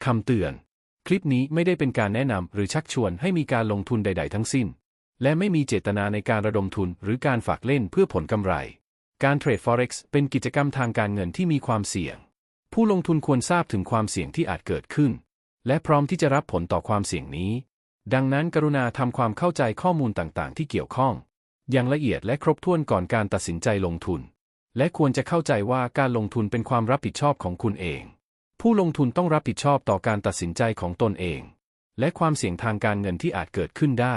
คำเตือนคลิปนี้ไม่ได้เป็นการแนะนำหรือชักชวนให้มีการลงทุนใดๆทั้งสิ้นและไม่มีเจตนาในการระดมทุนหรือการฝากเล่นเพื่อผลกำไรการเทรด Forex เป็นกิจกรรมทางการเงินที่มีความเสี่ยงผู้ลงทุนควรทราบถึงความเสี่ยงที่อาจเกิดขึ้นและพร้อมที่จะรับผลต่อความเสี่ยงนี้ดังนั้นกรุณาทำความเข้าใจข้อมูลต่างๆที่เกี่ยวข้องอย่างละเอียดและครบถ้วนก่อนการตัดสินใจลงทุนและควรจะเข้าใจว่าการลงทุนเป็นความรับผิดชอบของคุณเองผู้ลงทุนต้องรับผิดชอบต่อการตัดสินใจของตนเองและความเสี่ยงทางการเงินที่อาจเกิดขึ้นได้